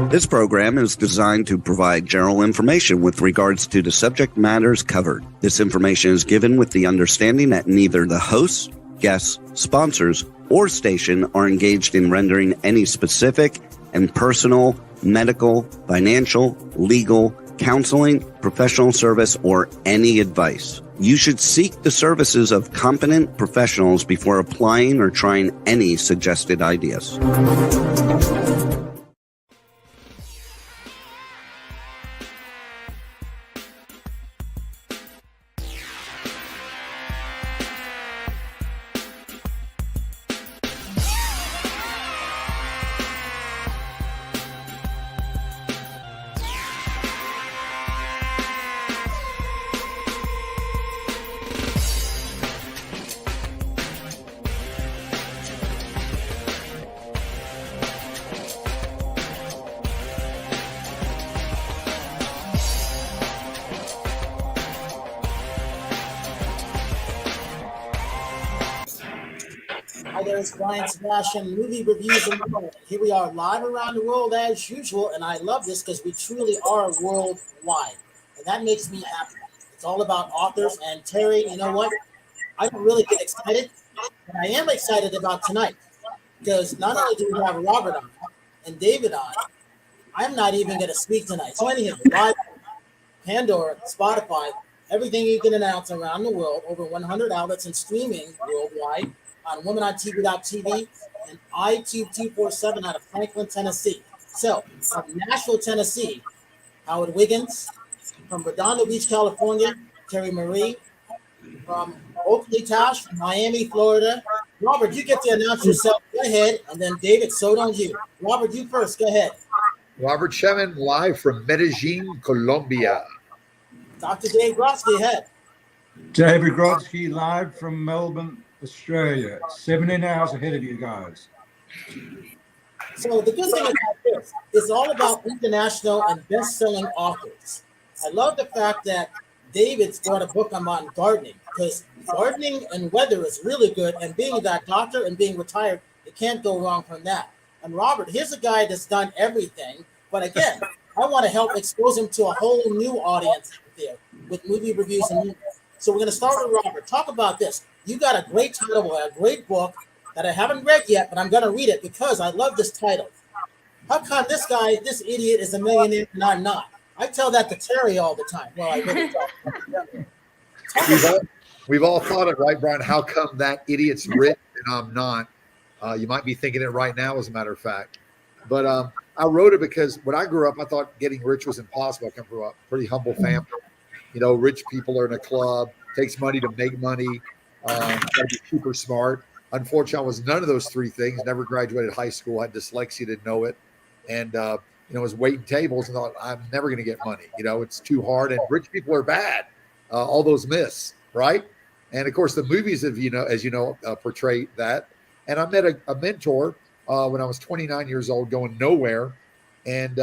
This program is designed to provide general information with regards to the subject matters covered. This information is given with the understanding that neither the hosts, guests, sponsors, or station are engaged in rendering any specific and personal, medical, financial, legal, counseling, professional service, or any advice. You should seek the services of competent professionals before applying or trying any suggested ideas. Hi there, it's Brian Sebastian, movie reviews and more. Here we are live around the world as usual, and I love this because we truly are worldwide, and that makes me happy. It's all about authors, and Terri, you know what? I don't really get excited, but I am excited about tonight because not only do we have Robert on and David on, I'm not even going to speak tonight. So anyhow, live, Pandora, Spotify, everything you can announce around the world, over 100 outlets and streaming worldwide, on womanontv.tv and iTube 247 out of Franklin, Tennessee. So, from Nashville, Tennessee, Howard Wiggins. From Redondo Beach, California, Terri Marie. From Oakley Tash, Miami, Florida. Robert, you get to announce yourself. Go ahead. And then David, so don't you. Robert, you first. Go ahead. Robert Shemin, live from Medellin, Colombia. Dr. Dave Grotsky, ahead. David Grotsky, live from Melbourne, Australia, 17 hours ahead of you guys. So the good thing about this is all about international and best-selling authors. I love the fact that David's brought a book on gardening, because gardening and weather is really good, and being that doctor and being retired, you can't go wrong from that. And Robert, here's a guy that's done everything, but again, I want to help expose him to a whole new audience there with movie reviews and movies. So we're going to start with Robert. Talk about this. You got a great title, a great book that I haven't read yet, but I'm going to read it because I love this title. How come this guy, this idiot, is a millionaire and I'm not? I tell that to Terri all the time. Well, I really don't. We've all thought it, right, Brian? How come that idiot's rich and I'm not? You might be thinking it right now, as a matter of fact. But I wrote it because when I grew up, I thought getting rich was impossible. I come from a pretty humble family. You know, rich people are in a club. Takes money to make money. Got to be super smart. Unfortunately, I was none of those three things. Never graduated high school. Had dyslexia, didn't know it, and was waiting tables and thought I'm never going to get money. You know, it's too hard, and rich people are bad. All those myths, right? And of course, the movies have portray that. And I met a mentor when I was 29 years old, going nowhere, and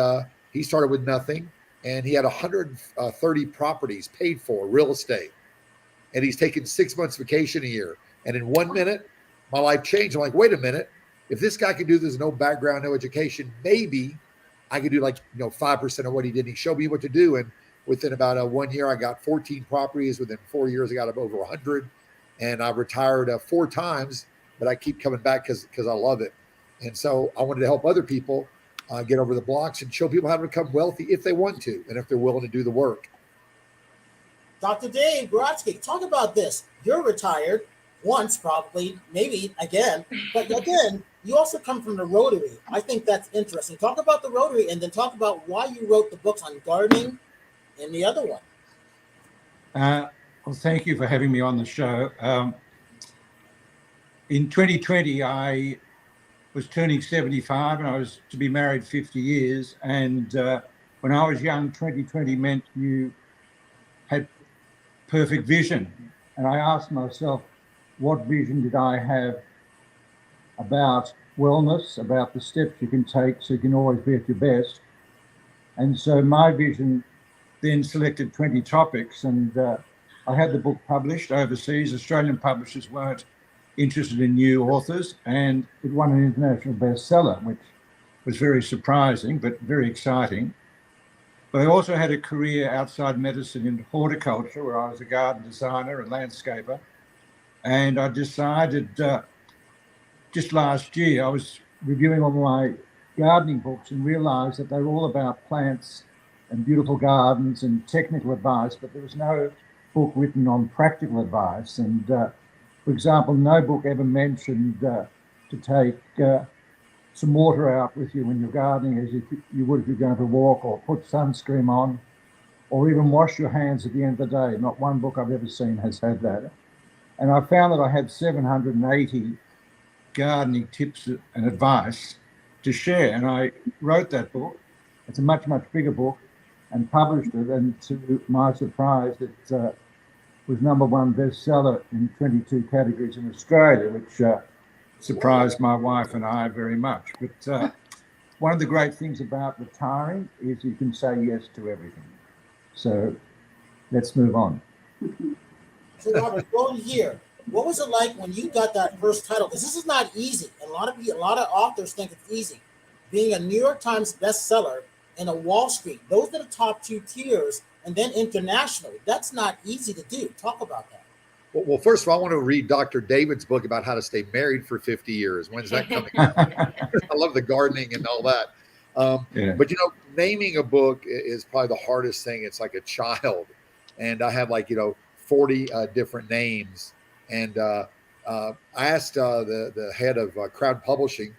he started with nothing, and he had 130 properties paid for, real estate. And he's taken 6 months vacation a year. And in 1 minute, my life changed. I'm like, wait a minute. If this guy can do this, no background, no education, maybe I could do 5% of what he did. He showed me what to do. And within about 1 year, I got 14 properties. Within 4 years, I got up over 100. And I retired 4 times, but I keep coming back because I love it. And so I wanted to help other people get over the blocks and show people how to become wealthy if they want to and if they're willing to do the work. Dr. Dave Grotsky, talk about this. You're retired once, probably, maybe again, but again, you also come from the Rotary. I think that's interesting. Talk about the Rotary and then talk about why you wrote the books on gardening and the other one. Well, thank you for having me on the show. In 2020, I was turning 75 and I was to be married 50 years. And when I was young, 2020 meant you had perfect vision. And I asked myself, what vision did I have about wellness, about the steps you can take so you can always be at your best? And so my vision then selected 20 topics, and I had the book published overseas. Australian publishers weren't interested in new authors, and it won an international bestseller, which was very surprising, but very exciting. But I also had a career outside medicine in horticulture, where I was a garden designer and landscaper. And I decided just last year, I was reviewing all my gardening books and realized that they were all about plants and beautiful gardens and technical advice, but there was no book written on practical advice. And for example, no book ever mentioned to take some water out with you when you're gardening as you would if you're going to walk, or put sunscreen on, or even wash your hands at the end of the day. Not one book I've ever seen has had that. And I found that I had 780 gardening tips and advice to share. And I wrote that book. It's a much, much bigger book, and published it. And to my surprise, it was #1 bestseller in 22 categories in Australia, which surprised my wife and I very much. But one of the great things about retiring is you can say yes to everything. So let's move on. So Robert, going here, what was it like when you got that first title? Because this is not easy. A lot of authors think it's easy. Being a New York Times bestseller and a Wall Street, those are the top 2 tiers, and then internationally. That's not easy to do. Talk about that. Well, first of all, I want to read Dr. David's book about how to stay married for 50 years. When's that coming out? I love the gardening and all that. But, naming a book is probably the hardest thing. It's like a child. And I have 40 different names. And I asked the head of Crowd Publishing,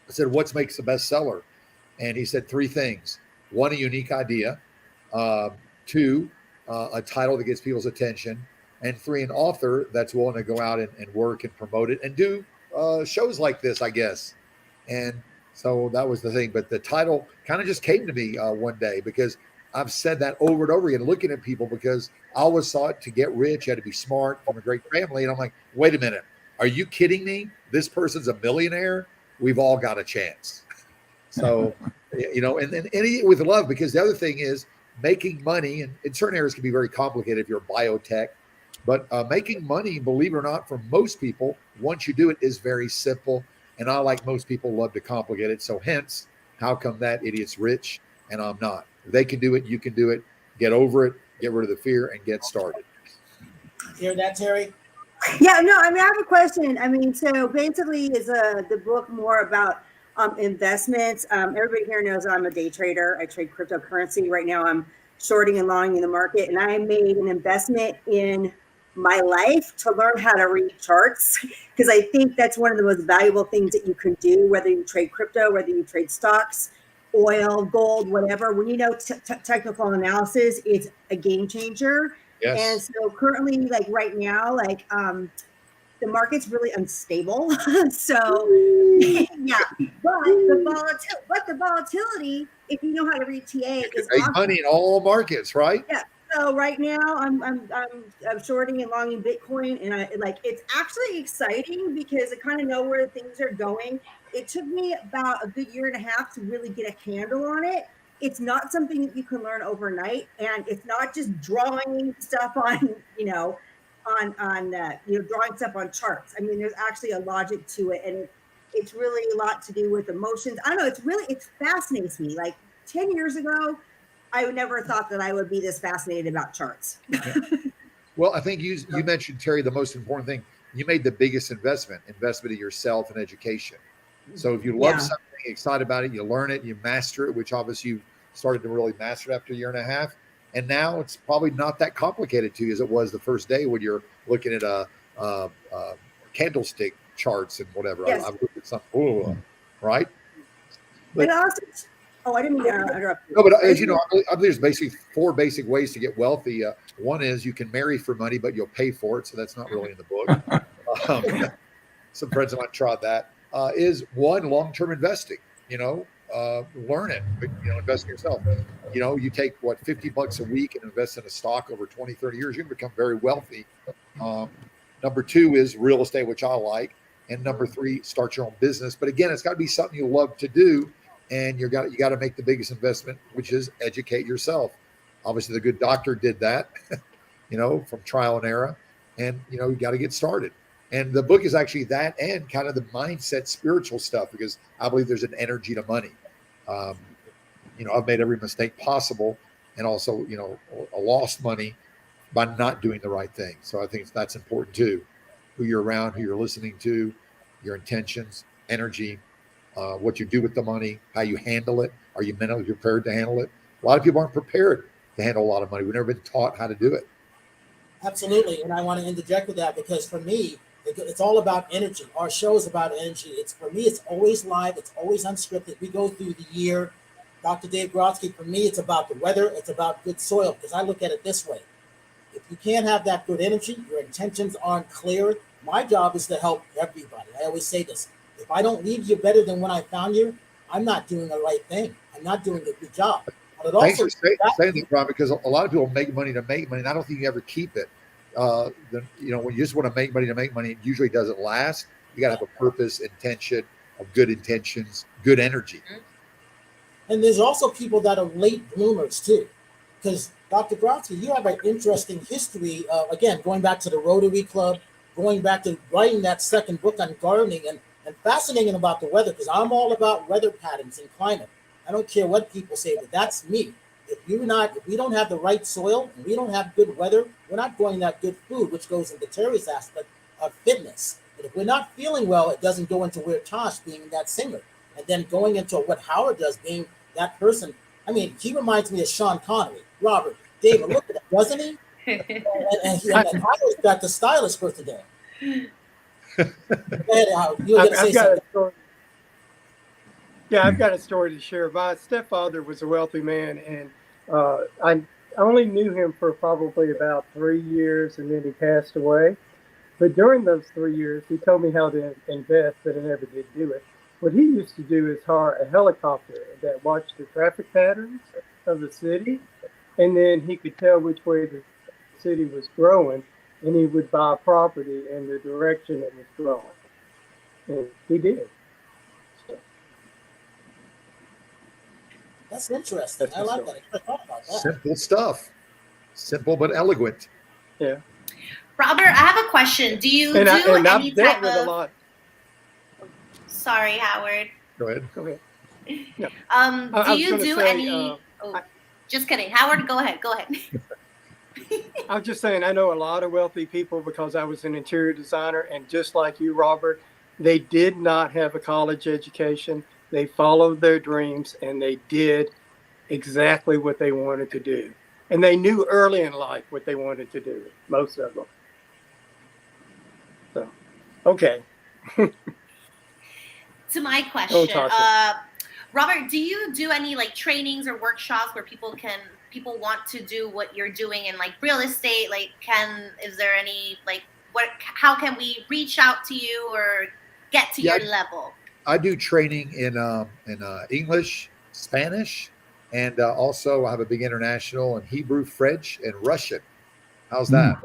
I said, what makes a bestseller? And he said 3 things. 1, a unique idea. 2, a title that gets people's attention. And 3, an author that's willing to go out and work and promote it and do shows like this, I guess. And so that was the thing. But the title kind of just came to me one day, because I've said that over and over again, looking at people, because I always thought to get rich, you had to be smart, from a great family. And I'm like, wait a minute. Are you kidding me? This person's a millionaire. We've all got a chance. So, and then with love, because the other thing is making money, and in certain areas can be very complicated if you're biotech. But making money, believe it or not, for most people, once you do it, is very simple. And I, like most people, love to complicate it. So hence, how come that idiot's rich and I'm not? If they can do it, you can do it. Get over it, get rid of the fear, and get started. Hear that, Terri? Yeah, no, I have a question. So basically, is the book more about investments? Everybody here knows I'm a day trader. I trade cryptocurrency. Right now, I'm shorting and longing in the market, and I made an investment in my life to learn how to read charts, because I think that's one of the most valuable things that you can do, whether you trade crypto, whether you trade stocks, oil, gold, whatever. When you know technical analysis, it's a game changer. Yes. And so currently, right now, the market's really unstable. So yeah, but the volatility, if you know how to read TA, is make awesome. money in all markets, right? Yeah. So right now I'm shorting and longing Bitcoin, and it's actually exciting because I kind of know where things are going. It took me about a good 1.5 years to really get a handle on it. It's not something that you can learn overnight, and it's not just drawing stuff on drawing stuff on charts. There's actually a logic to it, and it's really a lot to do with emotions. I don't know. It fascinates me. 10 years ago, I would never thought that I would be this fascinated about charts. Well, I think you mentioned, Terri, the most important thing. You made the biggest investment in yourself and education. So if you love something, excited about it, you learn it, you master it, which obviously you started to really master after 1.5 years. And now it's probably not that complicated to you as it was the first day when you're looking at a candlestick charts and whatever. Yes. I've looked at something, right? But also, I didn't mean to interrupt you. No, but as you know, I believe there's basically 4 basic ways to get wealthy. One is you can marry for money, but you'll pay for it. So that's not really in the book. Some friends of mine tried that. Is 1, long-term investing. Learn it, but, invest in yourself. You take $50 a week and invest in a stock over 20, 30 years, you can become very wealthy. Number 2 is real estate, which I like. And number 3, start your own business. But again, it's got to be something you love to do. And you got to make the biggest investment, which is educate yourself. Obviously, the good doctor did that, from trial and error. And, you got to get started. And the book is actually that and kind of the mindset, spiritual stuff, because I believe there's an energy to money. I've made every mistake possible, and also, I lost money by not doing the right thing. So I think that's important too. Who you're around, who you're listening to, your intentions, energy, what you do with the money, how you handle it. Are you mentally prepared to handle it? A lot of people aren't prepared to handle a lot of money. We've never been taught how to do it. Absolutely. And I want to interject with that because for me, it's all about energy. Our show is about energy. For me, it's always live. It's always unscripted. We go through the year. Dr. Dave Grotsky, for me, it's about the weather. It's about good soil, because I look at it this way. If you can't have that good energy, your intentions aren't clear. My job is to help everybody. I always say this. If I don't leave you better than when I found you, I'm not doing the right thing. I'm not doing a good job. But it Thanks also for saying that, Ron, because a lot of people make money to make money, and I don't think you ever keep it. When you just want to make money, it usually doesn't last. You got to have a purpose, intention, of good intentions, good energy. And there's also people that are late bloomers too, because Dr. Grotsky, you have an interesting history. Again, going back to the Rotary Club, going back to writing that second book on gardening, and fascinating about the weather, because I'm all about weather patterns and climate. I don't care what people say, but that's me. If we don't have the right soil and we don't have good weather, we're not growing that good food, which goes into Terri's aspect of fitness. But if we're not feeling well, it doesn't go into where Tosh being that singer, and then going into what Howard does, being that person. I mean, he reminds me of Sean Connery. Robert, David, look at that, doesn't he? and Howard's got the stylist for today. Go ahead, Howard. You were going to say something. I've got a story to share. My stepfather was a wealthy man, and I only knew him for probably about 3 years, and then he passed away. But during those 3 years, he told me how to invest, but I never did do it. What he used to do is hire a helicopter that watched the traffic patterns of the city, and then he could tell which way the city was growing, and he would buy property in the direction it was growing. And he did. That's interesting. I like that. I never thought about that. Simple stuff. Simple but eloquent. Yeah. Robert, I have a question. Do you do any type with of... a lot. Sorry, Howard. Go ahead. No. Do you do any... just kidding. Howard, go ahead. I was just saying, I know a lot of wealthy people because I was an interior designer, and just like you, Robert, they did not have a college education. They followed their dreams, and they did exactly what they wanted to do. And they knew early in life what they wanted to do, most of them. So, okay. To my question, Robert, do you do any like trainings or workshops where people want to do what you're doing in like real estate? Like, is there any like how can we reach out to you or get to your level? I do training in English, Spanish, and also I have a big international in Hebrew, French, and Russian. How's that?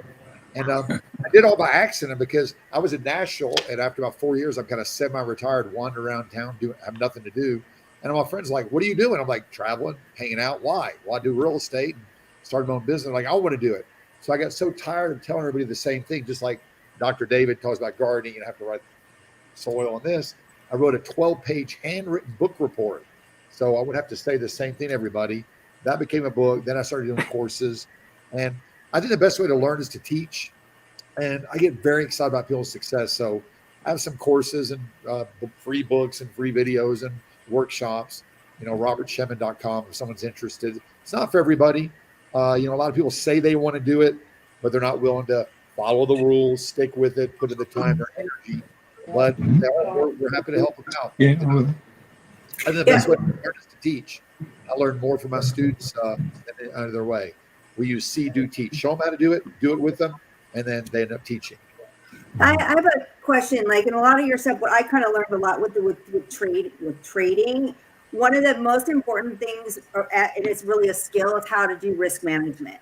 And I did all by accident because I was in Nashville, and after about 4 years, I'm kind of semi-retired, wander around town, have nothing to do. And my friends are like, "What are you doing?" I'm like, "Traveling, hanging out." Why? Well, I do real estate and started my own business. I'm like, I want to do it. So I got so tired of telling everybody the same thing, just like Dr. David talks about gardening and have to write soil on this. I wrote a 12-page handwritten book report. So I would have to say the same thing to everybody. That became a book. Then I started doing courses. And I think the best way to learn is to teach. And I get very excited about people's success. So I have some courses and free books and free videos and workshops, robertshemin.com if someone's interested. It's not for everybody. A lot of people say they want to do it, but they're not willing to follow the rules, stick with it, put in the time or energy. But we're happy to help them out. Yeah. I think the best way to learn is to teach. I learn more from my students than either way. We use see, do, teach. Show them how to do it with them, and then they end up teaching. I have a question. Like in a lot of your stuff, what I kind of learned a lot with trading. One of the most important things, and it's really a skill, is how to do risk management.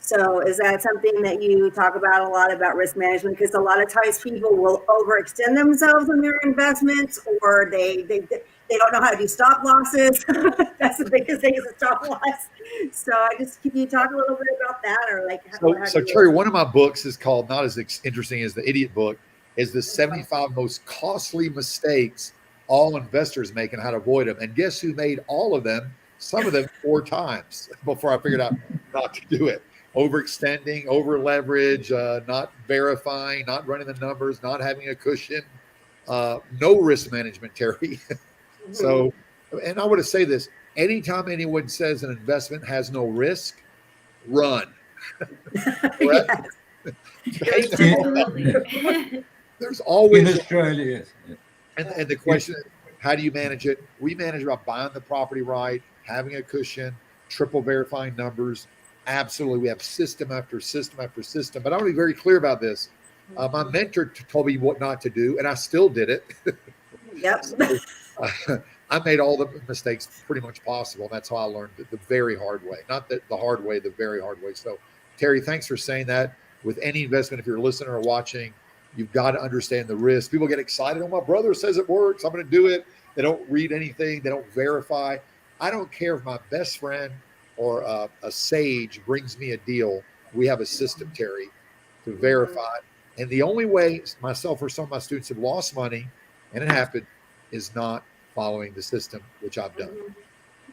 So is that something that you talk about a lot about risk management? Because a lot of times people will overextend themselves in their investments, or they don't know how to do stop losses. That's the biggest thing, is a stop loss. So can you talk a little bit about that, or like? So Terri, one of my books is called, not as interesting as the idiot book. is the 75 most costly mistakes all investors make and how to avoid them. And guess who made all of them? Some of them 4 times before I figured out not to do it. Overextending, over leverage, not verifying, not running the numbers, not having a cushion, no risk management, Terri. So, and I want to say this, anytime anyone says an investment has no risk, run. Yes. There's always in Australia. and the question is, how do you manage it? We manage it by buying the property right, having a cushion, triple verifying numbers. Absolutely. We have system after system after system. But I want to be very clear about this. My mentor told me what not to do, and I still did it. Yep. So, I made all the mistakes pretty much possible. And that's how I learned it the very hard way. Not the hard way, the very hard way. So, Terri, thanks for saying that. With any investment, if you're listening or watching, you've got to understand the risk. People get excited. Oh, my brother says it works. I'm going to do it. They don't read anything. They don't verify. I don't care if my best friend or a sage brings me a deal. We have a system, Terri, to verify. And the only way myself or some of my students have lost money, and it happened, is not following the system, which I've done.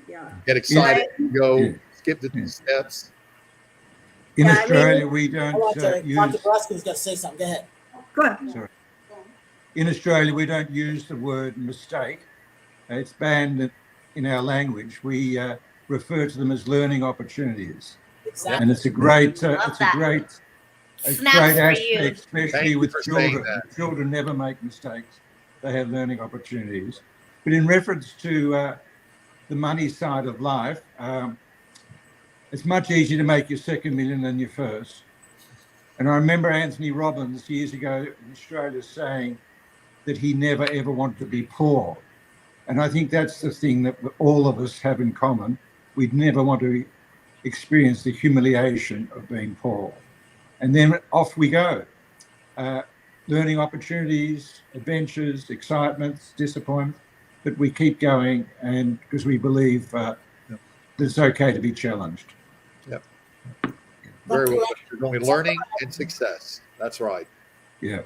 Yeah. Get excited, go, skip the steps. In Australia, we don't use... Dr. Braskin's got to say something. Go ahead. Go ahead. Sorry. In Australia, we don't use the word mistake. It's banned in our language. We refer to them as learning opportunities. Exactly. And it's a great aspect, especially with children. Children never make mistakes. They have learning opportunities. But in reference to the money side of life, it's much easier to make your second million than your first. And I remember Anthony Robbins years ago in Australia saying that he never ever wanted to be poor. And I think that's the thing that all of us have in common. We'd never want to experience the humiliation of being poor. And then off we go. Learning opportunities, adventures, excitements, disappointments, but we keep going, and because we believe that it's okay to be challenged. Yep. Very well. You're going to be learning and success. That's right. Yeah.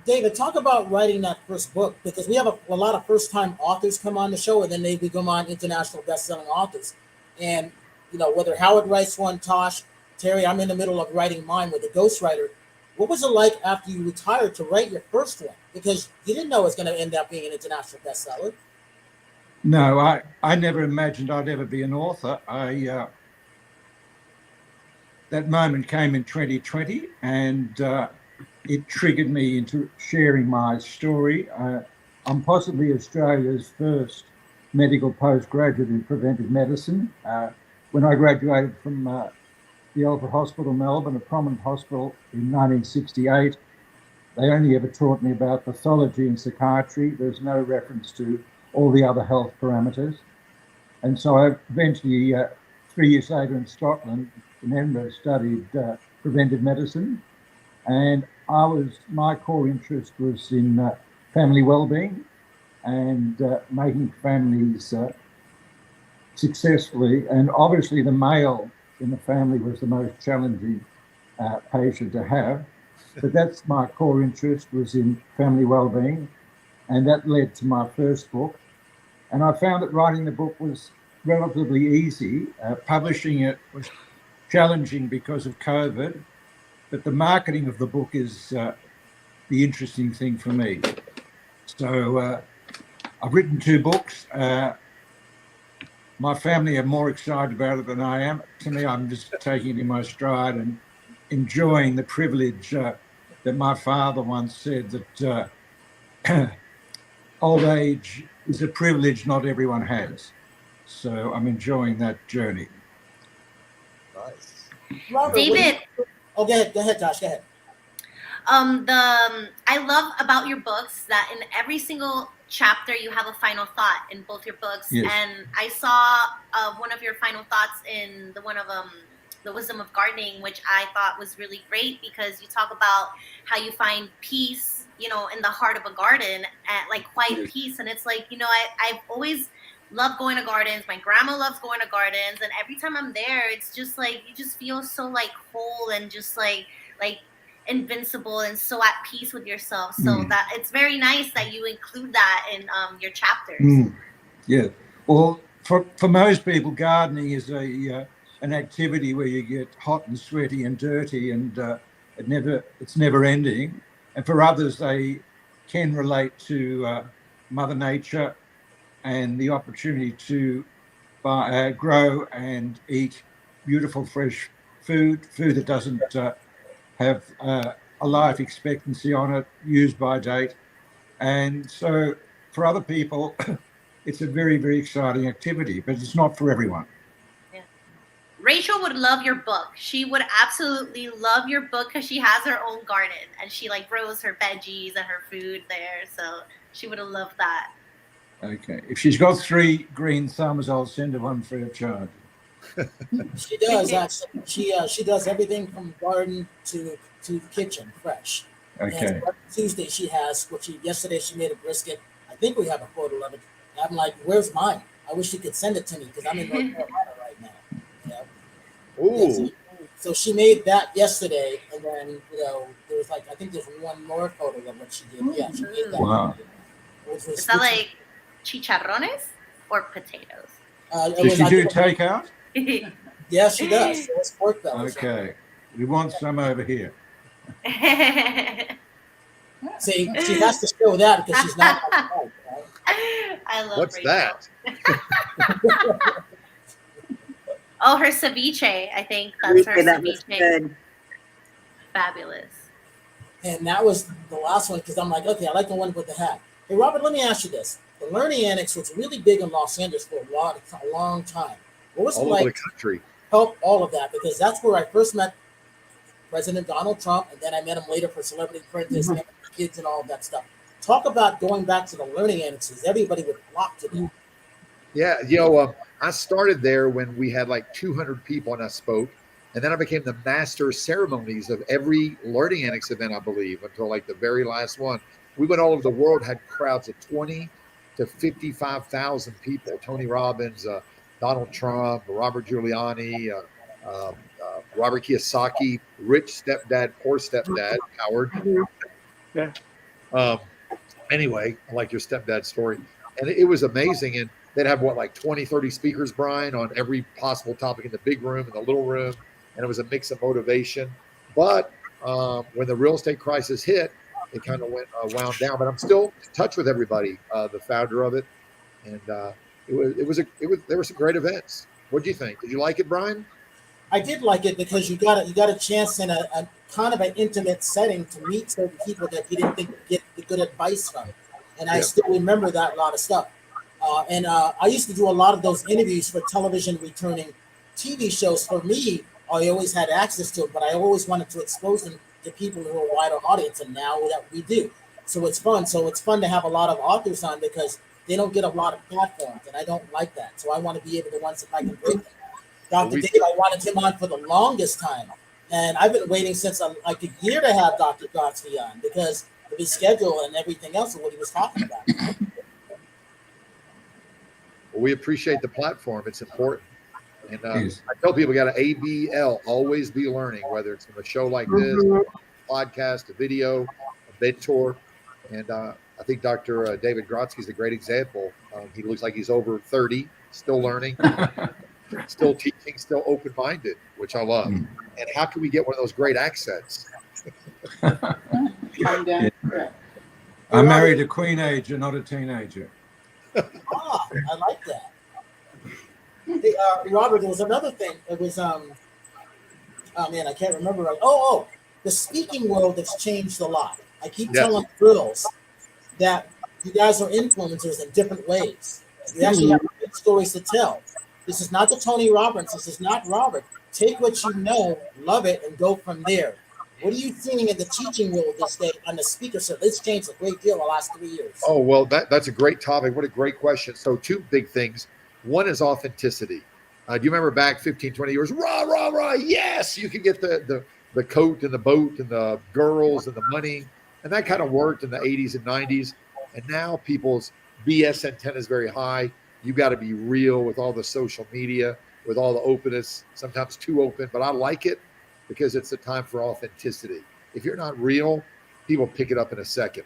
David, talk about writing that first book, because we have a lot of first-time authors come on the show, and then they become on international best-selling authors. And, you know, whether Howard writes one, Tosh, Terri, I'm in the middle of writing mine with a ghostwriter. What was it like after you retired to write your first one? Because you didn't know it was going to end up being an international bestseller. No, I never imagined I'd ever be an author. That moment came in 2020, and it triggered me into sharing my story. I'm possibly Australia's first medical postgraduate in preventive medicine. When I graduated from the Alfred Hospital, Melbourne, a prominent hospital, in 1968, they only ever taught me about pathology and psychiatry. There's no reference to all the other health parameters. And so I eventually, 3 years later in Scotland, in Edinburgh, studied preventive medicine. And my core interest was in family well-being and making families successfully. And obviously the male in the family was the most challenging patient to have. But that's my core interest, was in family well-being. And that led to my first book. And I found that writing the book was relatively easy. Publishing it was challenging because of COVID. But the marketing of the book is the interesting thing for me. So I've written 2 books. My family are more excited about it than I am. To me, I'm just taking it in my stride and enjoying the privilege that my father once said, that old age is a privilege not everyone has. So I'm enjoying that journey. Nice. Robert, David. Go ahead, Josh, go ahead. I love about your books that in every single chapter you have a final thought in both your books. Yes. And I saw one of your final thoughts in the Wisdom of Gardening, which I thought was really great, because you talk about how you find peace, you know, in the heart of a garden, at like quiet peace. And it's like, you know, I've always loved going to gardens. My grandma loves going to gardens, and every time I'm there, it's just like you just feel so like whole and just like invincible and so at peace with yourself. So that it's very nice that you include that in your chapters. Yeah. Well, for most people, gardening is an activity where you get hot and sweaty and dirty, and it's never ending. And for others, they can relate to Mother Nature and the opportunity to grow and eat beautiful fresh food that doesn't have a life expectancy on it, used by date. And so for other people, it's a very, very exciting activity, but it's not for everyone. Yeah. Rachel would love your book. She would absolutely love your book because she has her own garden and she like grows her veggies and her food there. So she would have loved that. Okay. If she's got 3 green thumbs, I'll send her one free of charge. She does actually. She does everything from garden to kitchen fresh. Okay. And Tuesday she has yesterday she made a brisket. I think we have a photo of it. And I'm like, where's mine? I wish you could send it to me because I'm in North Carolina right now. You know? Ooh. So she made that yesterday, and then there was I think there's one more photo of what she did. Yeah, she made that. Wow. Is that like chicharrones or potatoes? Does she do takeout? Yeah, she does. It's pork bellies. Okay. We want some over here. See, she has to show that because she's not. Right? I love What's Rachel. that? Oh, her ceviche. I think that's her That was ceviche. good. Fabulous. And that was the last one because I'm like, okay, I like the one with the hat. Hey, Robert, let me ask you this. The Learning Annex was really big in Los Angeles for a long time. What was it All like over the country. help all of that? Because that's where I first met President Donald Trump, and then I met him later for Celebrity Apprentice, and kids and all of that stuff. Talk about going back to the Learning Annexes. Everybody would flock to them. Yeah, I started there when we had like 200 people and I spoke. And then I became the master of ceremonies of every Learning Annex event, I believe, until like the very last one. We went all over the world, had crowds of 20 to 55,000 people. Tony Robbins, Donald Trump, Robert Giuliani, Robert Kiyosaki, rich stepdad, poor stepdad, Howard. Yeah. Anyway, I like your stepdad story. And it was amazing. And they'd have like 20, 30 speakers, Brian, on every possible topic in the big room, in the little room. And it was a mix of motivation. But when the real estate crisis hit, it kind of wound down. But I'm still in touch with everybody, the founder of it. And there were some great events. What do you think? Did you like it, Brian? I did like it because you got a chance in a kind of an intimate setting to meet certain people that you didn't think would get the good advice from. And I still remember that a lot of stuff. And I used to do a lot of those interviews for television returning TV shows. For me, I always had access to it, but I always wanted to expose them to people who are a wider audience, and now that we do. So it's fun. So it's fun to have a lot of authors on because they don't get a lot of platforms, and I don't like that. So I want to be able to, once if I can break them. Dr. Dave, I wanted him on for the longest time. And I've been waiting since like a year to have Dr. Godsby on because of his schedule and everything else of what he was talking about. Well, we appreciate the platform. It's important. And I tell people, got to ABL, always be learning, whether it's from a show like this, a podcast, a video, a mentor. And I think Dr. David Grotsky is a great example. He looks like he's over 30, still learning, still teaching, still open-minded, which I love. And how can we get one of those great accents? I married a queen-ager, not a teenager. I like that. Hey, Robert, there was another thing. It was oh man, I can't remember. The speaking world has changed a lot. I keep telling girls that you guys are influencers in different ways. You actually have good stories to tell. This is not the Tony Robbins. This is not Robert. Take what you know, love it, and go from there. What are you seeing in the teaching world this day on the speaker set? It's changed a great deal in the last 3 years. Oh, well, that's a great topic. What a great question. So 2 big things. One is authenticity. Do you remember back 15, 20 years? Rah, rah, rah. Yes, you could get the coat and the boat and the girls and the money. And that kind of worked in the 80s and 90s. And now people's BS antenna is very high. You got to be real with all the social media, with all the openness, sometimes too open. But I like it because it's a time for authenticity. if you're not real, people pick it up in a second.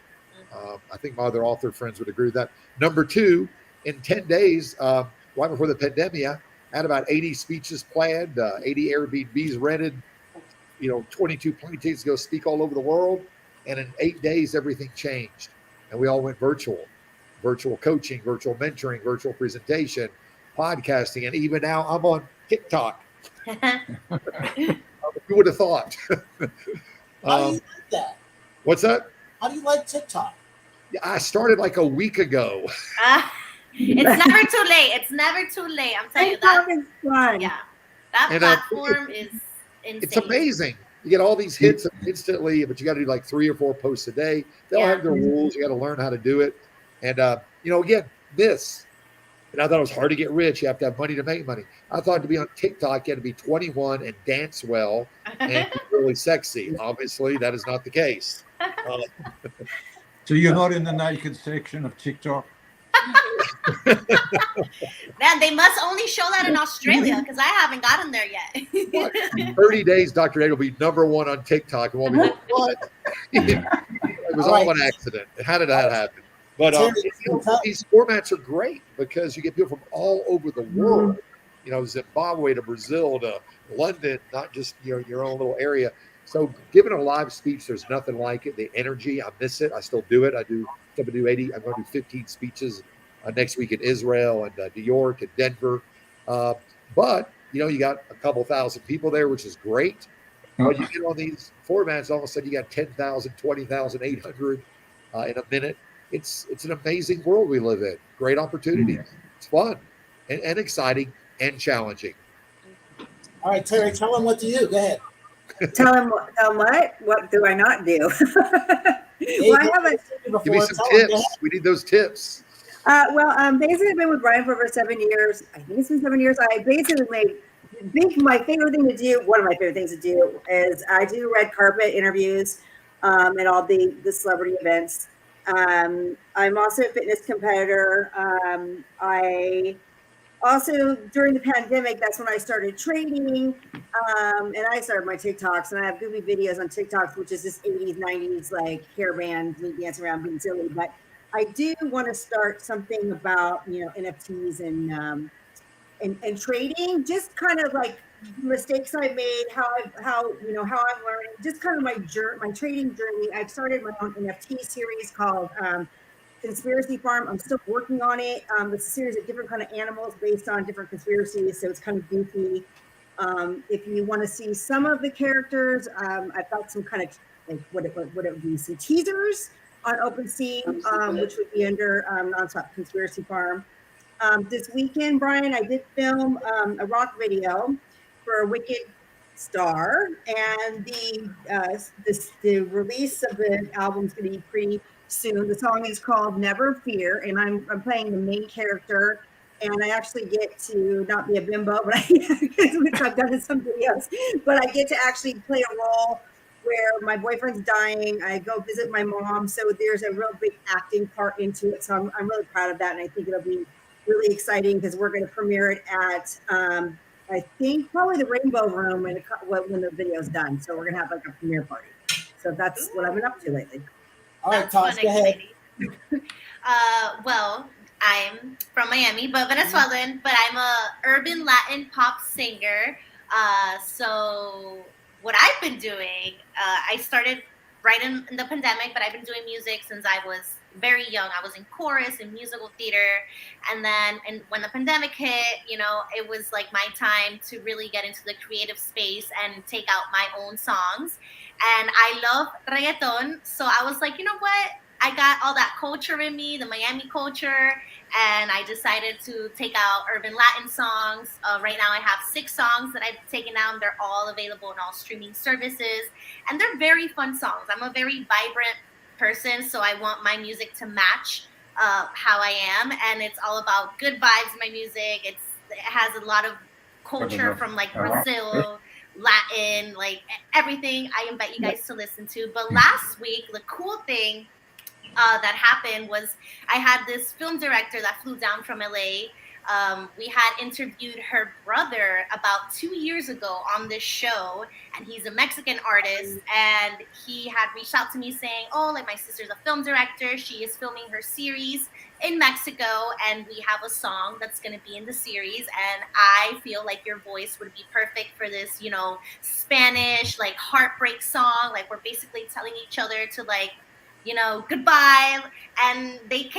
I think my other author friends would agree with that. Number two, in 10 days, right before the pandemic, I had about 80 speeches planned, 80 Airbnbs rented, 22 plane tickets to go speak all over the world. And in 8 days, everything changed. And we all went virtual coaching, virtual mentoring, virtual presentation, podcasting. And even now I'm on TikTok. Who would have thought? How do you like that? What's that? How do you like TikTok? I started like a week ago. It's never too late. It's never too late. I'm telling you that. Is fun. Yeah, that platform is insane. It's amazing. You get all these hits instantly, but you got to do like 3 or 4 posts a day. They'll have their rules. You got to learn how to do it. And, again, this. And I thought it was hard to get rich. You have to have money to make money. I thought to be on TikTok, you had to be 21 and dance well and be really sexy. Obviously, that is not the case. So you're not in the naked section of TikTok? Man, they must only show that in Australia because I haven't gotten there yet. In 30 days, Dr. Ed will be #1 on TikTok. And we'll be like, what? It was all an accident. How did that happen? But these formats are great because you get people from all over the world, Zimbabwe to Brazil to London, not just your own little area. So giving a live speech, there's nothing like it. The energy, I miss it. I still do it. I'm going to do 15 speeches next week in Israel and New York and Denver. But, you got a couple thousand people there, which is great. But you get on these formats, all of a sudden you got 10,000, 20,000, 800 in a minute. It's an amazing world we live in. Great opportunity. It's fun and exciting and challenging. All right, Terri, tell them what to do. Go ahead. Tell them what? What do I not do? Well, I haven't. Give me some tips. We need those tips. Basically, I've been with Brian for over 7 years. I think it's been 7 years. I basically my favorite thing to do, one of my favorite things to do, is I do red carpet interviews at all the celebrity events. I'm also a fitness competitor. I also, during the pandemic, that's when I started training, and I started my TikToks, and I have goofy videos on TikToks, which is this 80s, 90s, like hair bands, me dancing around being silly. But I do want to start something about, NFTs and trading, just kind of like mistakes I made, how I'm learning, just kind of my trading journey. I've started my own NFT series called Conspiracy Farm. I'm still working on it. It's a series of different kind of animals based on different conspiracies, so it's kind of goofy. If you want to see some of the characters, I've got some kind of like what it would be, some teasers on OpenSea, which would be under Nonstop Conspiracy Farm. This weekend, Brian, I did film a rock video for a Wicked star, and the release of the album is going to be pretty soon. The song is called Never Fear, and I'm playing the main character, and I actually get to not be a bimbo, but which I've done in some videos, but I get to actually play a role where my boyfriend's dying. I go visit my mom, so there's a real big acting part into it. So I'm really proud of that, and I think it'll be really exciting because we're going to premiere it at I think probably the Rainbow Room when the video's done. So we're going to have like a premiere party. So that's what I've been up to lately. All right, Tosh, go ahead. Well, I'm from Miami, but Venezuelan, but I'm a urban Latin pop singer. So what I've been doing, I started right in the pandemic, but I've been doing music since I was very young. I was in chorus and musical theater. And then when the pandemic hit, it was like my time to really get into the creative space and take out my own songs. And I love reggaeton. So I was like, you know what? I got all that culture in me, the Miami culture, and I decided to take out urban Latin songs. Right now I have 6 songs that I've taken out. They're all available in all streaming services, and they're very fun songs. I'm a very vibrant person, so I want my music to match how I am, and it's all about good vibes in my music. It has a lot of culture from like Brazil, Latin, like everything. I invite you guys to listen to. But last week, the cool thing that happened was I had this film director that flew down from LA We had interviewed her brother about 2 years ago on this show, and he's a Mexican artist, and he had reached out to me saying, oh, like my sister's a film director. She is filming her series in Mexico, and we have a song that's going to be in the series, and I feel like your voice would be perfect for this, you know, Spanish, like, heartbreak song. Like, we're basically telling each other to, like, you know, goodbye. And they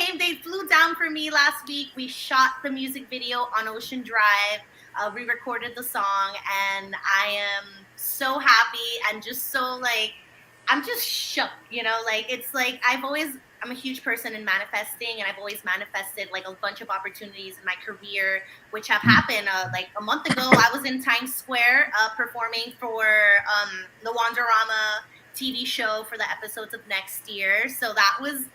flew down for me last week. We shot the music video on Ocean Drive. We recorded the song, and I am so happy and just so, like, I'm just shook, you know, like, it's like I'm a huge person in manifesting, and I've always manifested like a bunch of opportunities in my career, which have happened. Like a month ago, I was in Times Square performing for the Wanderama TV show for the episodes of next year. So that was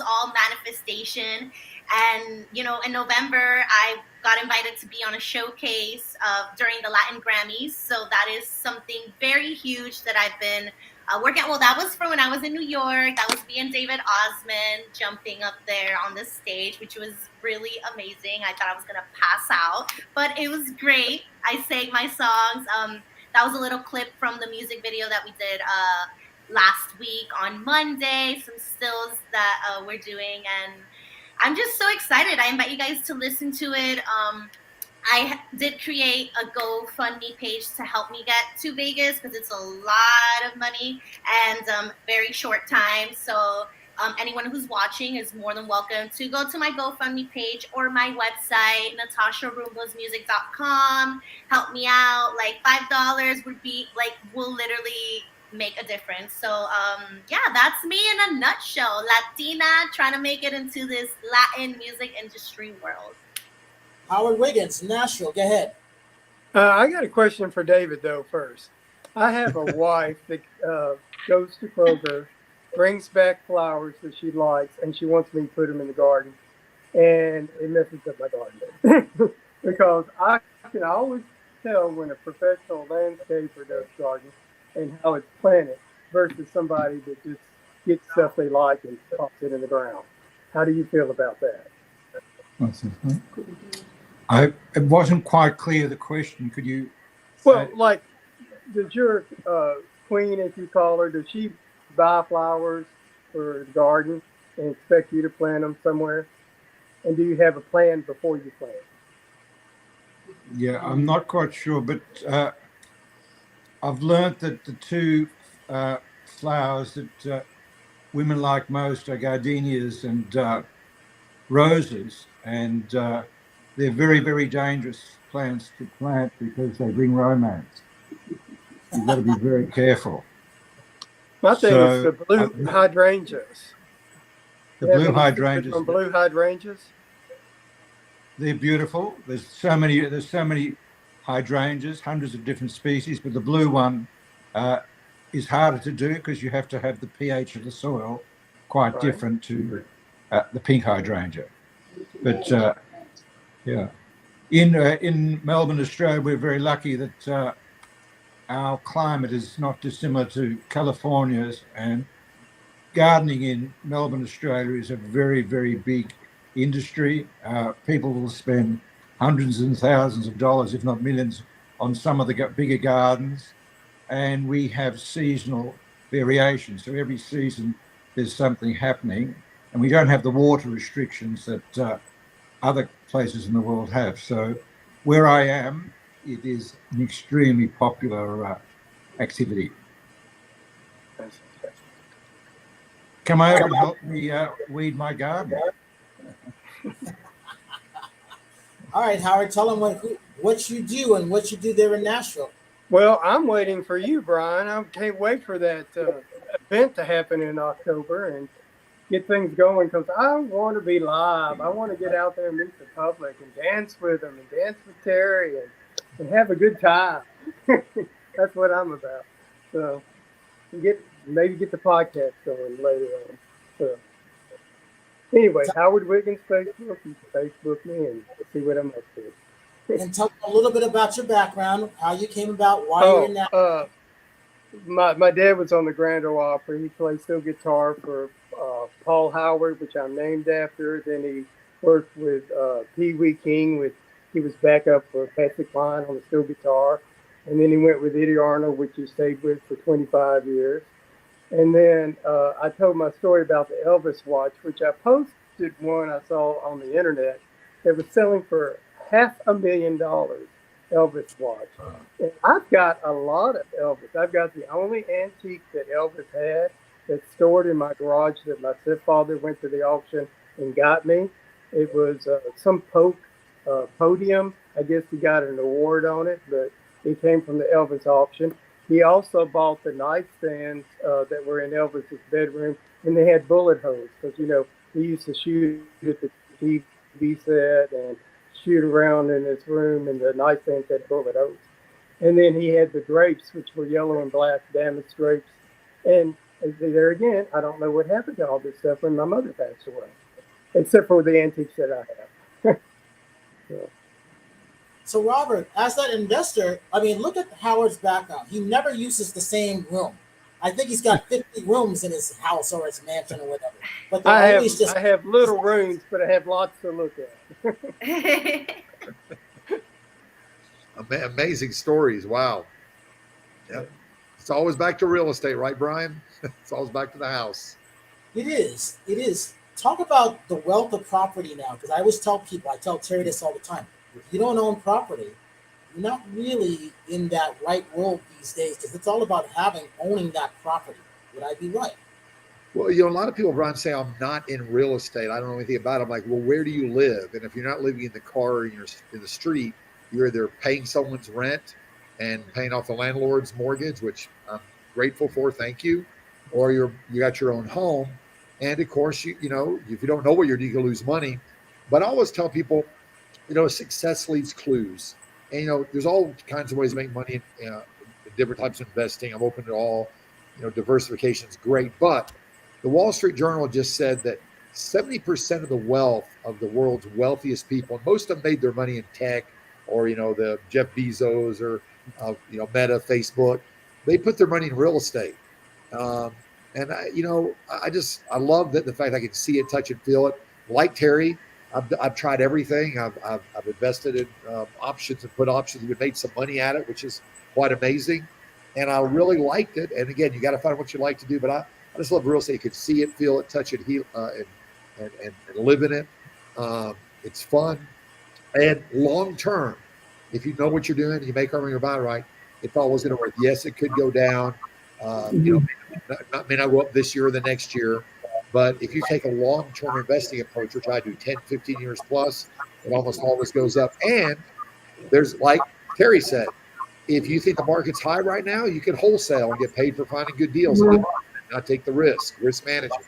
all manifestation. And, you know, in November, I got invited to be on a showcase during the Latin Grammys. So that is something very huge that I've been working at. Well, that was from when I was in New York. That was me and David Osmond jumping up there on the stage, which was really amazing. I thought I was going to pass out, but it was great. I sang my songs. That was a little clip from the music video that we did last week on Monday, some stills that we're doing, and I'm just so excited. I invite you guys to listen to it. I did create a GoFundMe page to help me get to Vegas because it's a lot of money and very short time. So anyone who's watching is more than welcome to go to my GoFundMe page or my website, NathashaRumbosmusic.com. Help me out. Like $5 will literally make a difference. So yeah, that's me in a nutshell. Latina trying to make it into this Latin music industry world. Howard Wiggins, Nashville, go ahead. I got a question for David, though, first. I have a wife that goes to Kroger, brings back flowers that she likes, and she wants me to put them in the garden. And it messes up my garden. Because I can always tell when a professional landscaper does garden and how it's planted versus somebody that just gets stuff they like and pops it in the ground. How do you feel about that? It wasn't quite clear, the question. Could you? Well, like, does your queen, as you call her, does she buy flowers for the garden and expect you to plant them somewhere? And do you have a plan before you plant? Yeah, I'm not quite sure, but I've learned that the two flowers that women like most are gardenias and roses, and they're very, very dangerous plants to plant because they bring romance. You've got to be very careful. My thing is the blue hydrangeas. The blue hydrangeas. From blue hydrangeas. They're beautiful. There's so many hydrangeas, hundreds of different species, but the blue one is harder to do because you have to have the pH of the soil quite different to the pink hydrangea. But yeah, in Melbourne, Australia, we're very lucky that our climate is not dissimilar to California's, and gardening in Melbourne, Australia is a very, very big industry. People will spend hundreds and thousands of dollars, if not millions, on some of the bigger gardens, and we have seasonal variations. So every season there's something happening, and we don't have the water restrictions that other places in the world have. So where I am, it is an extremely popular activity. Come over and help me weed my garden. All right, Howard, tell them what you do and what you do there in Nashville. Well, I'm waiting for you, Brian. I can't wait for that event to happen in October and get things going, because I want to be live. I want to get out there and meet the public and dance with them and dance with Terri and have a good time. That's what I'm about. So maybe get the podcast going later on. So anyway, Howard Wiggins Facebook. You can Facebook me and see what I'm up to. And tell them a little bit about your background, how you came about, why you're in that. My dad was on the Grand Ole Opry. He played steel guitar for Paul Howard, which I'm named after. Then he worked with Pee Wee King. He was backup for Patsy Cline on the steel guitar. And then he went with Eddie Arnold, which he stayed with for 25 years. And then I told my story about the Elvis watch, which I posted one I saw on the internet that was selling for $500,000, Elvis watch. And I've got a lot of Elvis. I've got the only antique that Elvis had that's stored in my garage that my stepfather went to the auction and got me. It was some Pope podium. I guess he got an award on it, but it came from the Elvis auction. He also bought the nightstands that were in Elvis's bedroom, and they had bullet holes because, you know, he used to shoot at the TV set and shoot around in his room, and the nightstands had bullet holes. And then he had the drapes, which were yellow and black damaged drapes. And there again, I don't know what happened to all this stuff when my mother passed away, except for the antiques that I have. So Robert, as that investor, I mean, look at Howard's background. He never uses the same room. I think he's got 50 rooms in his house or his mansion or whatever. But I have little rooms, but I have lots to look at. Amazing stories. Wow. Yep. It's always back to real estate, right, Brian? It's always back to the house. It is. It is. Talk about the wealth of property now, because I always tell people, I tell Terri this all the time. If you don't own property, you're not really in that right world these days, because it's all about owning that property. Would I be right? Well, you know, a lot of people, Brian, say I'm not in real estate. I don't know anything about it. I'm like, well, where do you live? And if you're not living in the car or you're in the street, you're either paying someone's rent and paying off the landlord's mortgage, which I'm grateful for, thank you, or you got your own home. And of course, you know, if you don't know what you're doing, you can lose money. But I always tell people, you know, success leaves clues. And, you know, there's all kinds of ways to make money in different types of investing. I'm open to all. You know, diversification is great. But the Wall Street Journal just said that 70% of the wealth of the world's wealthiest people, and most of them made their money in tech or, you know, the Jeff Bezos or, you know, Meta, Facebook, they put their money in real estate. And, you know, I love that the fact I can see it, touch it, feel it. Like Terri, I've tried everything. I've invested in options and put options and made some money at it, which is quite amazing. And I really liked it. And again, you got to find what you like to do. But I just love real estate. You could see it, feel it, touch it, heal, and live in it. It's fun. And long term, if you know what you're doing and you make everything about it right, it's always going to work. Yes, it could go down. You know, may not go up this year or the next year. But if you take a long-term investing approach, which I do 10, 15 years plus, it almost always goes up. And there's, like Terri said, if you think the market's high right now, you can wholesale and get paid for finding good deals and not take the risk management.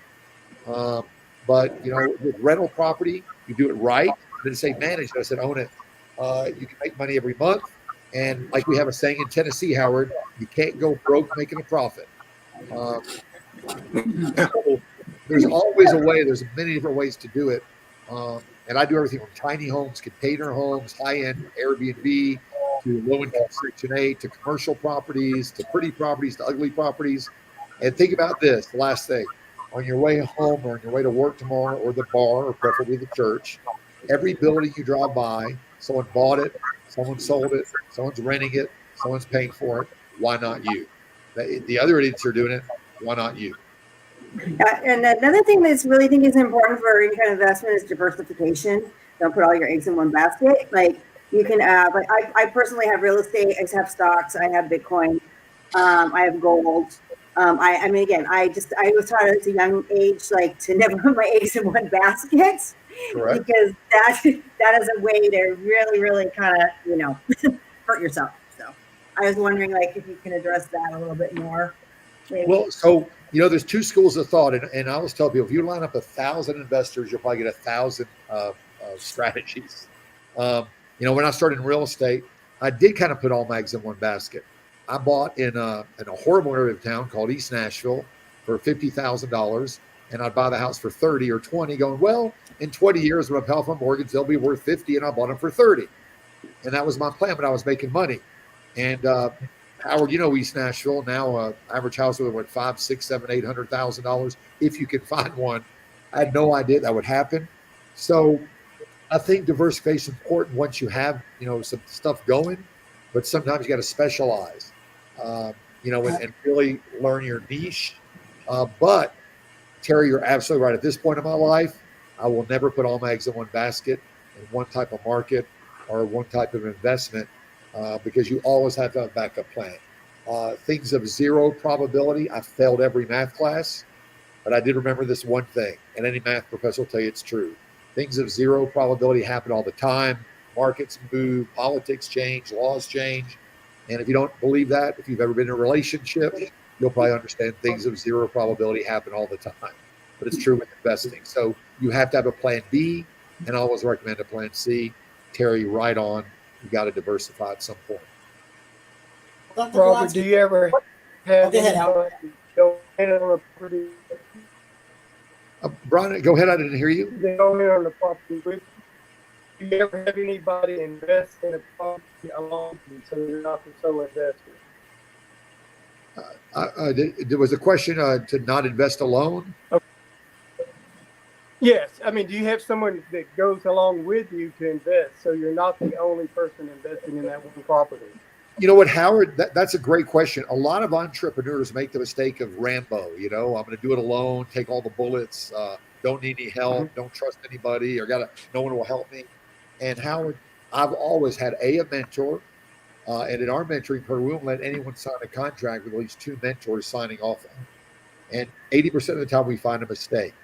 But, you know, with rental property, you do it right. I didn't say manage it. I said own it. You can make money every month. And like we have a saying in Tennessee, Howard, you can't go broke making a profit. There's always a way. There's many different ways to do it. And I do everything from tiny homes, container homes, high-end Airbnb, to low-income Section 8, to commercial properties, to pretty properties, to ugly properties. And think about this, the last thing. On your way home or on your way to work tomorrow or the bar or preferably the church, every building you drive by, someone bought it, someone sold it, someone's renting it, someone's paying for it. Why not you? The other idiots are doing it. Why not you? And another thing that's really think is important for any kind of investment is diversification. Don't put all your eggs in one basket. Like you can have, like I personally have real estate. I have stocks. I have Bitcoin. I have gold. I mean, again, I was taught at a young age, like to never put my eggs in one basket. Correct. Because that is a way to really, really kind of, you know, hurt yourself. So I was wondering, like, if you can address that a little bit more. Maybe. Well, so, you know, there's two schools of thought. And I always tell people, if you line up 1,000 investors, you'll probably get 1,000 strategies. You know, when I started in real estate, I did kind of put all my eggs in one basket. I bought in a horrible area of town called East Nashville for $50,000. And I'd buy the house for 30 or 20, going, well, in 20 years, when I pay off my mortgage, they'll be worth 50, and I bought them for 30. And that was my plan, but I was making money. And Howard, you know, East Nashville now, average house with what, $500,000, $600,000, $700,000, $800,000, if you can find one. I had no idea that would happen. So I think diversification is important once you have, some stuff going, but sometimes you got to specialize, and really learn your niche. But Terry, you're absolutely right. At this point in my life, I will never put all my eggs in one basket in one type of market or one type of investment, because you always have to have a backup plan. Things of zero probability. I failed every math class, but I did remember this one thing, and any math professor will tell you it's true. Things of zero probability happen all the time. Markets move, politics change, laws change. And if you don't believe that, if you've ever been in a relationship, you'll probably understand things of zero probability happen all the time. But it's true with investing. So you have to have a plan B, and I always recommend a plan C. Terry, right on. You got to diversify at some point. Robert, do you ever have anybody go in on a property? Brian, go ahead. I didn't hear you. They go in on the property with you. Do you ever have anybody invest in a property along with you so you're not the sole investor? There was a question to not invest alone. Okay. Yes. I mean, do you have someone that goes along with you to invest so you're not the only person investing in that one property? You know what, Howard, that's a great question. A lot of entrepreneurs make the mistake of Rambo. I'm going to do it alone, take all the bullets, don't need any help, don't trust anybody, or no one will help me. And Howard, I've always had a mentor. And in our mentoring program, we won't let anyone sign a contract with at least 2 mentors signing off on it. And 80% of the time we find a mistake.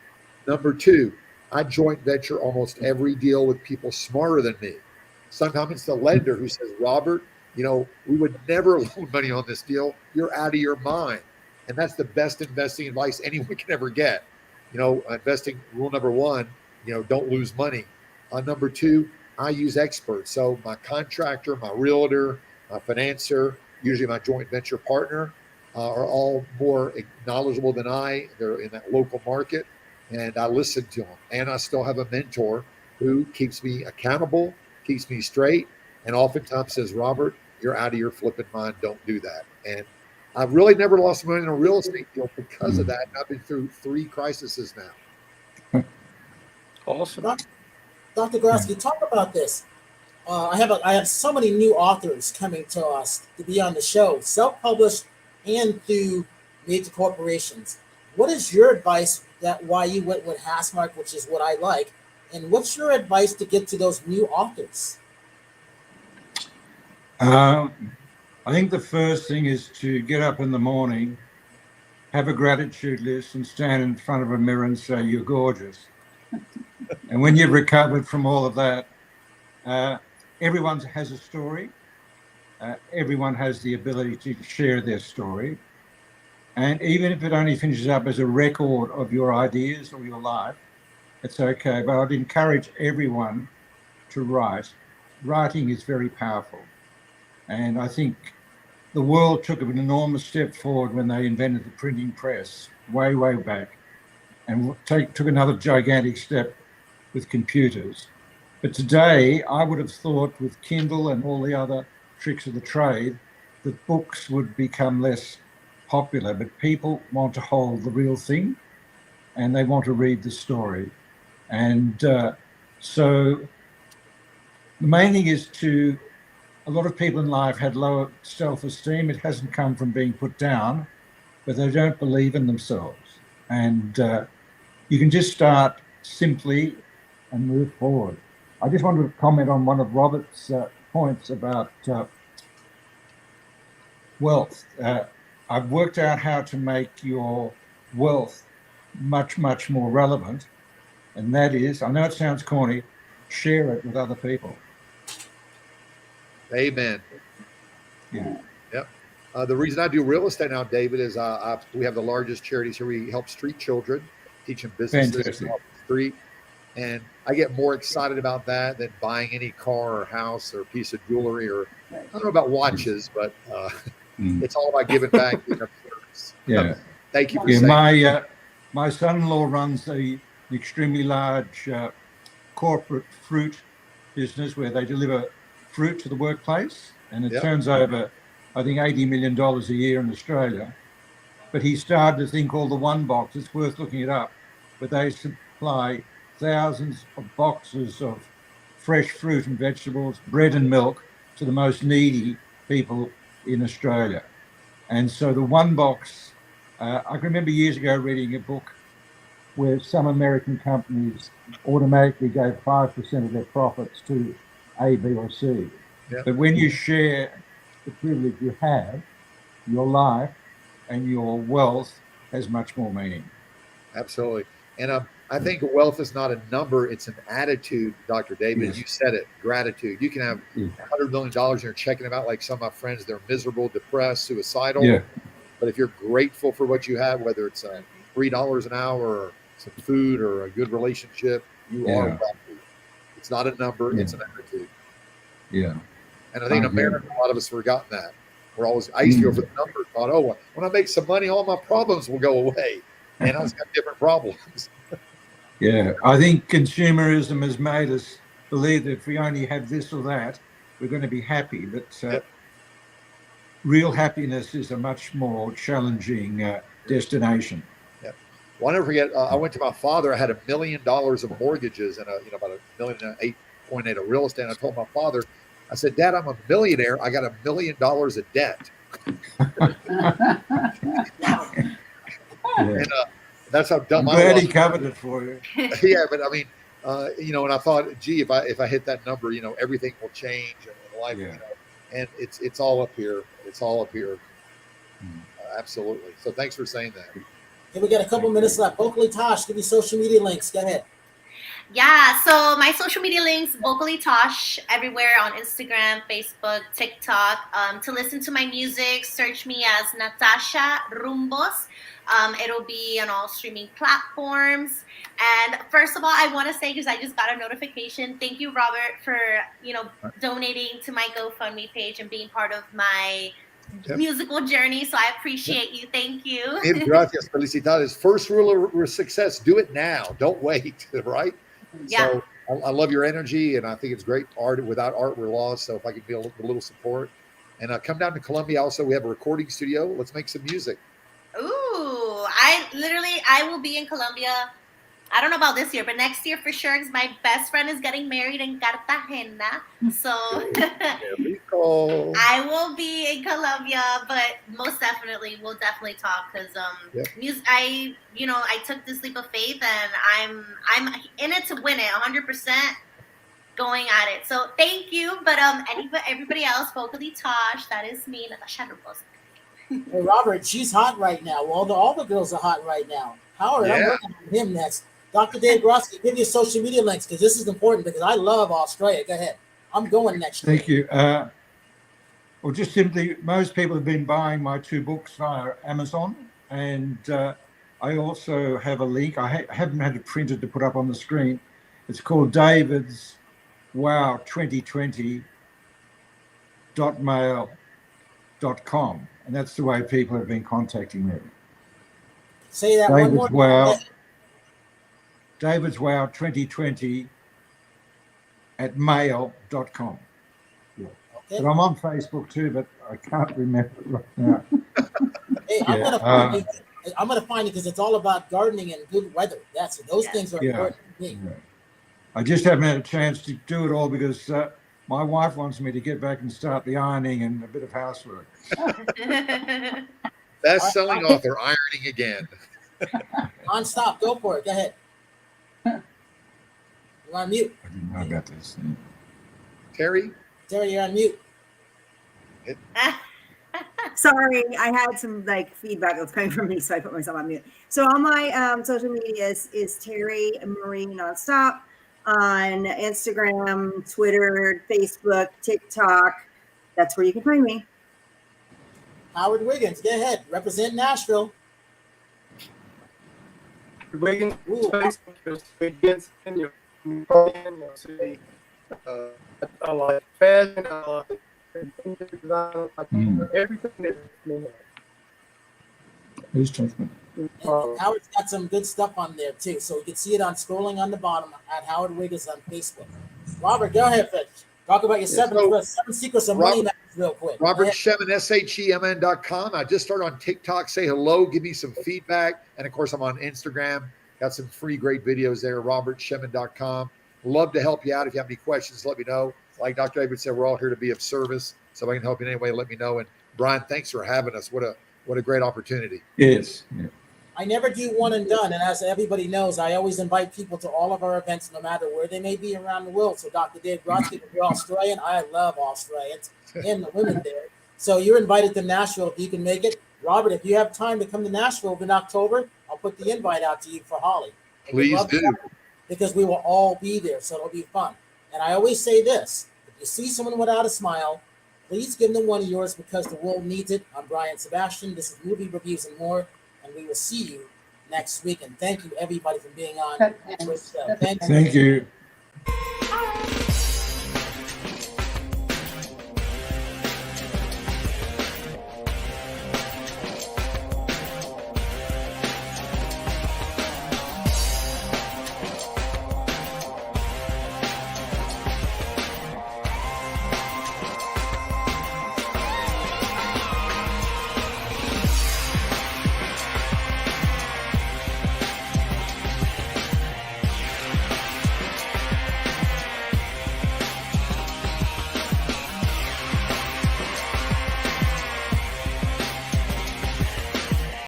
Number 2, I joint venture almost every deal with people smarter than me. Sometimes it's the lender who says, Robert, we would never loan money on this deal. You're out of your mind. And that's the best investing advice anyone can ever get. Investing rule number 1, don't lose money. Number 2, I use experts. So my contractor, my realtor, my financer, usually my joint venture partner, are all more knowledgeable than I. They're in that local market, and I listen to them. And I still have a mentor who keeps me accountable, keeps me straight, and oftentimes says, Robert, you're out of your flipping mind. Don't do that. And I've really never lost money in a real estate deal because of that. And I've been through 3 crises now. Awesome. Dr. Grasky, talk about this. I have so many new authors coming to us to be on the show, self-published and through major corporations. What is your advice why you went with Hashmark, which is what I like, and what's your advice to get to those new authors? I think the first thing is to get up in the morning, have a gratitude list, and stand in front of a mirror and say, you're gorgeous. And when you've recovered from all of that, everyone has a story. Everyone has the ability to share their story. And even if it only finishes up as a record of your ideas or your life, it's okay. But I'd encourage everyone to write. Writing is very powerful. And I think the world took an enormous step forward when they invented the printing press way, way back, and took another gigantic step with computers. But today, I would have thought with Kindle and all the other tricks of the trade, that books would become less popular, but people want to hold the real thing and they want to read the story. And so the main thing is a lot of people in life had lower self-esteem. It hasn't come from being put down, but they don't believe in themselves. And you can just start simply and move forward. I just wanted to comment on one of Robert's points about wealth. I've worked out how to make your wealth much, much more relevant. And that is, I know it sounds corny, share it with other people. Amen. Yeah. Yep. The reason I do real estate now, David, is we have the largest charities here. We help street children, teach them businesses off the street. And I get more excited about that than buying any car or house or piece of jewelry or I don't know about watches, but it's all about giving back. Yeah. Thank you for saying my son-in-law runs an extremely large corporate fruit business where they deliver fruit to the workplace, and it turns over, I think, $80 million a year in Australia. But he started to think all the one box, it's worth looking it up, but they supply thousands of boxes of fresh fruit and vegetables, bread and milk to the most needy people in Australia. And so the one box, I can remember years ago reading a book where some American companies automatically gave 5% of their profits to A, B, or C. Yep. But when you share the privilege you have, your life and your wealth has much more meaning. Absolutely. And I think wealth is not a number, it's an attitude, Dr. David. Yes. You said it, gratitude. You can have $100 million and you're checking them out like some of my friends, they're miserable, depressed, suicidal. Yeah. But if you're grateful for what you have, whether it's $3 an hour or some food or a good relationship, you are wealthy. It's not a number, it's an attitude. Yeah. And I think in America, a lot of us forgotten that. We're always, I used to go for the number, thought, oh, when I make some money, all my problems will go away. And I just got different problems. Yeah, I think consumerism has made us believe that if we only have this or that, we're going to be happy. But real happiness is a much more challenging destination. Yeah. Well, I'll never forget, I went to my father. I had $1 million of mortgages and about $1.8 million of real estate. And I told my father, I said, Dad, I'm a millionaire. I got $1 million of debt. And that's how dumb I'm glad he covered it for you. Yeah, but I mean, and I thought, gee, if I hit that number, everything will change in life. And it's all up here. It's all up here. Absolutely. So thanks for saying that. Okay, we got a couple minutes left. Vocally Tosh, give me social media links. Go ahead. Yeah, so my social media links, Vocally Tosh, everywhere on Instagram, Facebook, TikTok. To listen to my music, search me as Nathasha Rumbos. It'll be on all streaming platforms. And first of all, I want to say, because I just got a notification, thank you, Robert, for donating to my GoFundMe page and being part of my musical journey. So I appreciate you. Thank you. Gracias, felicidades. First rule of success: do it now. Don't wait. Right? Yeah. So I love your energy, and I think it's great. Art, without art, we're lost. So if I could be a little support, and come down to Colombia. Also, we have a recording studio. Let's make some music. Ooh, I will be in Colombia. I don't know about this year, but next year for sure, because my best friend is getting married in Cartagena. So I will be in Colombia, but most definitely we'll definitely talk because music. I took this leap of faith and I'm in it to win it, 100%. Going at it. So thank you, but everybody else, Vocally Tosh, that is me, Nathasha Rumbos. Hey, Robert, she's hot right now. Well, all the girls are hot right now. Howard, I'm working on him next. Dr. Dave Groski, give your social media links because this is important because I love Australia. Go ahead. I'm going next year. Thank you. Well, just simply, most people have been buying my 2 books via Amazon. And I also have a link. I haven't had it printed to put up on the screen. It's called David's Wow 2020.mail.com. And that's the way people have been contacting me. Say that one more time. David's Wow 2020 at mail.com. Yeah. Okay. But I'm on Facebook too, but I can't remember it right now. Hey, I'm gonna find it because it's all about gardening and good weather. Those things are important to me. Yeah. I just haven't had a chance to do it all because my wife wants me to get back and start the ironing and a bit of housework. Best-selling author, ironing again. Non-stop, go for it. Go ahead. You're on mute. I didn't know about this. Terry, you're on mute. Sorry, I had some feedback that was coming from me, so I put myself on mute. So on my social media is Terri Marie Nonstop on Instagram, Twitter, Facebook, TikTok. That's where you can find me. Howard Wiggins, go ahead. Represent Nashville. Wiggins, Wiggins, and you'll see I like fashion, I like design, everything that's me. Who's talking? Howard's got some good stuff on there too, so you can see it on scrolling on the bottom at Howard Wiggins on Facebook. Robert, go ahead, Fitch. Talk about your seven secrets of money real quick. Robert Shemin, SHEMN.com. I just started on TikTok. Say hello, give me some feedback. And of course, I'm on Instagram. Got some free great videos there, robertshemin.com. Love to help you out. If you have any questions, let me know. Like Dr. David said, we're all here to be of service. So if I can help you in any way, let me know. And Brian, thanks for having us. What a great opportunity. Yes. Yeah. I never do one and done. And as everybody knows, I always invite people to all of our events, no matter where they may be around the world. So Dr. Dave Brodsky, if you're Australian, I love Australians and the women there. So you're invited to Nashville if you can make it. Robert, if you have time to come to Nashville in October, I'll put the invite out to you for Holly. Please do. Because we will all be there, so it'll be fun. And I always say this, if you see someone without a smile, please give them one of yours because the world needs it. I'm Brian Sebastian. This is Movie Reviews and More. And we will see you next week. And thank you, everybody, for being on. Thank you. Thank you.